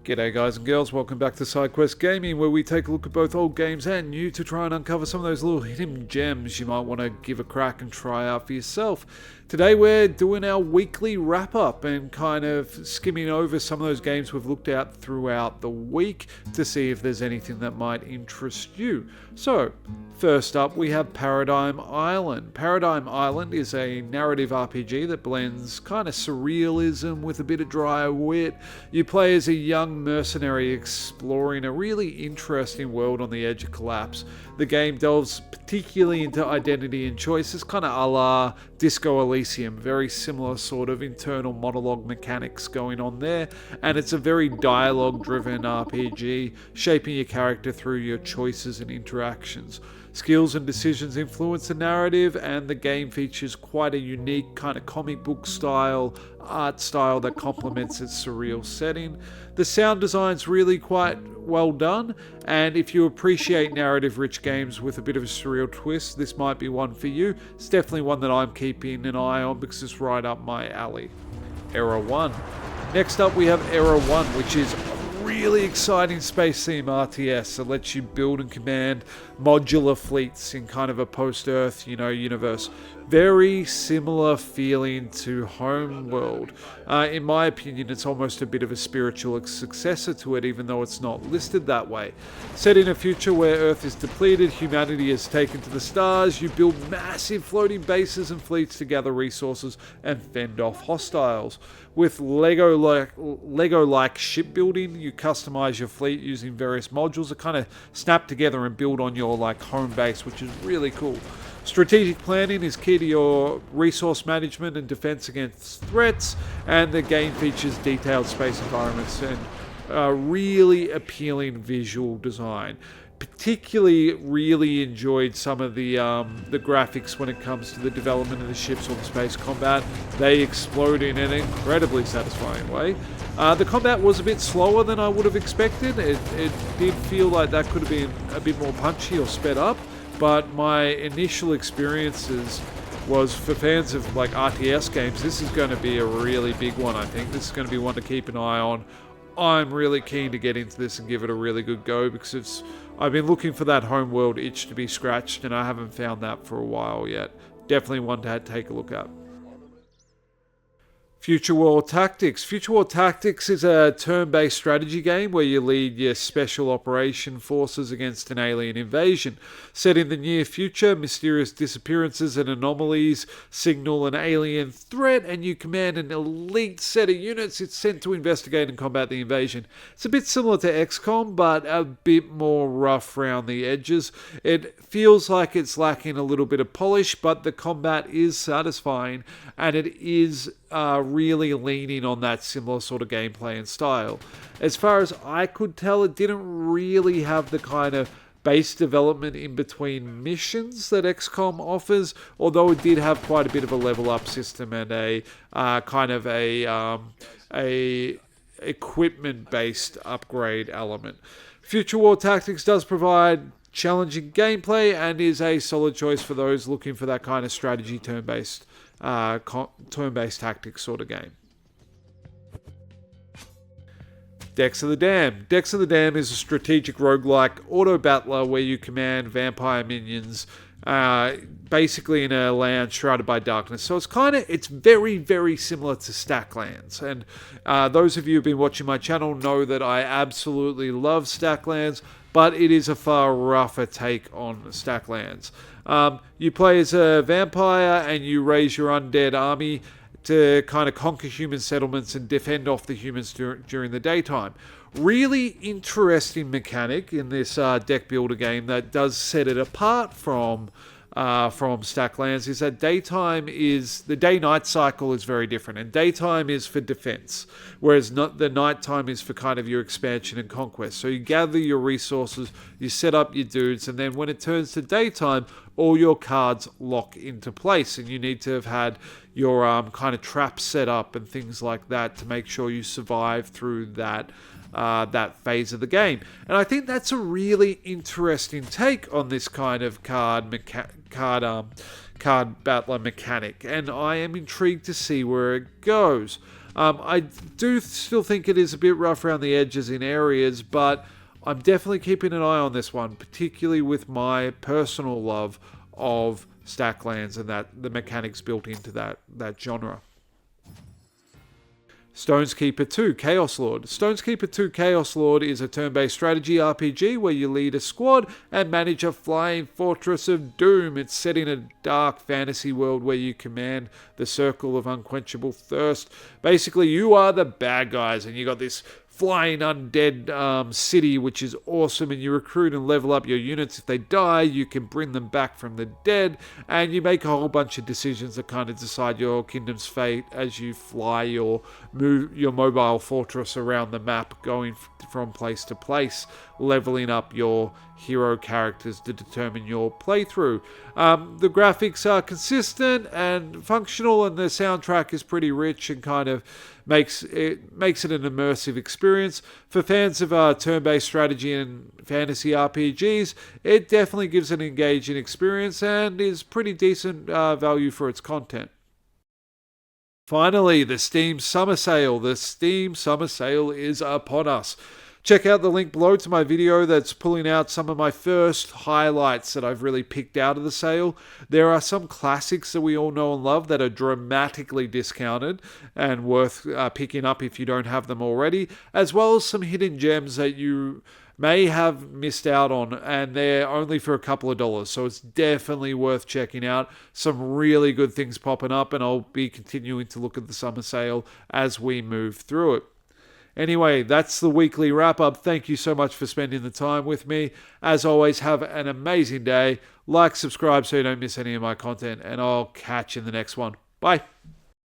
G'day guys and girls, welcome back to SideQuest Gaming, where we take a look at both old games and new to try and uncover some of those little hidden gems you might want to give a crack and try out for yourself. Today we're doing our weekly wrap up and kind of skimming over some of those games we've looked at throughout the week to see if there's anything that might interest you. So, first up we have Paradigm Island. Paradigm Island is a narrative RPG that blends kind of surrealism with a bit of dry wit. You play as a young mercenary exploring a really interesting world on the edge of collapse. The game delves particularly into identity and choices, kind of a la Disco Elysium, very similar sort of internal monologue mechanics going on there, and it's a very dialogue-driven RPG, shaping your character through your choices and interactions. Skills and decisions influence the narrative, and the game features quite a unique kind of comic book style, art style that complements its surreal setting. The sound design's really quite well done, and if you appreciate narrative-rich games with a bit of a surreal twist, this might be one for you. It's definitely one that I'm keeping an eye on because it's right up my alley. Era 1. Next up we have Era 1, which is really exciting space theme RTS that lets you build and command modular fleets in kind of a post-Earth, universe. Very similar feeling to Homeworld. In my opinion, it's almost a bit of a spiritual successor to it, even though it's not listed that way. Set in a future where Earth is depleted, humanity is taken to the stars, you build massive floating bases and fleets to gather resources and fend off hostiles. With Lego-like shipbuilding, you customize your fleet using various modules that kind of snap together and build on your home base, which is really cool. Strategic planning is key to your resource management and defense against threats, and the game features detailed space environments and really appealing visual design. Particularly really enjoyed some of the graphics when it comes to the development of the ships or the space combat. They explode in an incredibly satisfying way. The combat was a bit slower than I would have expected. It did feel like that could have been a bit more punchy or sped up, but my initial experiences was, for fans of RTS games, this is going to be a really big one. I think this is going to be one to keep an eye on. I'm really keen to get into this and give it a really good go because I've been looking for that Homeworld itch to be scratched and I haven't found that for a while yet. Definitely one to take a look at. Future War Tactics. Future War Tactics is a turn-based strategy game where you lead your special operation forces against an alien invasion. Set in the near future, mysterious disappearances and anomalies signal an alien threat, and you command an elite set of units it's sent to investigate and combat the invasion. It's a bit similar to XCOM, but a bit more rough around the edges. It feels like it's lacking a little bit of polish, but the combat is satisfying, and it is really leaning on that similar sort of gameplay and style. As far as I could tell, it didn't really have the kind of base development in between missions that XCOM offers, although it did have quite a bit of a level up system and a kind of a equipment based upgrade element. Future War Tactics does provide challenging gameplay and is a solid choice for those looking for that kind of strategy turn-based tactics sort of game. Decks of the Dam. Decks of the Dam is a strategic roguelike auto-battler where you command vampire minions basically in a land shrouded by darkness. So it's very, very similar to Stacklands. And those of you who've been watching my channel know that I absolutely love Stacklands, but it is a far rougher take on Stacklands. You play as a vampire and you raise your undead army to kind of conquer human settlements and defend off the humans during the daytime. Really interesting mechanic in this deck builder game that does set it apart from Stacklands is that the day-night cycle is very different, and daytime is for defense, whereas the nighttime is for kind of your expansion and conquest. So you gather your resources, you set up your dudes, and then when it turns to daytime, all your cards lock into place, and you need to have had your kind of traps set up and things like that to make sure you survive through that phase of the game. And I think that's a really interesting take on this kind of card battler mechanic, and I am intrigued to see where it goes. I do still think it is a bit rough around the edges in areas, but I'm definitely keeping an eye on this one, particularly with my personal love of stack lands and the mechanics built into that genre. Stoneskeeper 2 Chaos Lord. Stoneskeeper 2 Chaos Lord is a turn-based strategy RPG where you lead a squad and manage a flying fortress of doom. It's set in a dark fantasy world where you command the Circle of Unquenchable Thirst. Basically, you are the bad guys and you got this flying undead city, which is awesome, and you recruit and level up your units. If they die, you can bring them back from the dead, and you make a whole bunch of decisions that kind of decide your kingdom's fate as you fly your mobile fortress around the map, going from place to place, leveling up your hero characters to determine your playthrough. The graphics are consistent and functional, and the soundtrack is pretty rich and kind of makes it an immersive experience. For fans of turn-based strategy and fantasy RPGs, it definitely gives an engaging experience and is pretty decent value for its content. Finally, the Steam Summer Sale. The Steam Summer Sale is upon us. Check out the link below to my video that's pulling out some of my first highlights that I've really picked out of the sale. There are some classics that we all know and love that are dramatically discounted and worth picking up if you don't have them already, as well as some hidden gems that you may have missed out on, and they're only for a couple of dollars, so it's definitely worth checking out. Some really good things popping up, and I'll be continuing to look at the summer sale as we move through it. Anyway, that's the weekly wrap-up. Thank you so much for spending the time with me. As always, have an amazing day. Like, subscribe so you don't miss any of my content, and I'll catch you in the next one. Bye.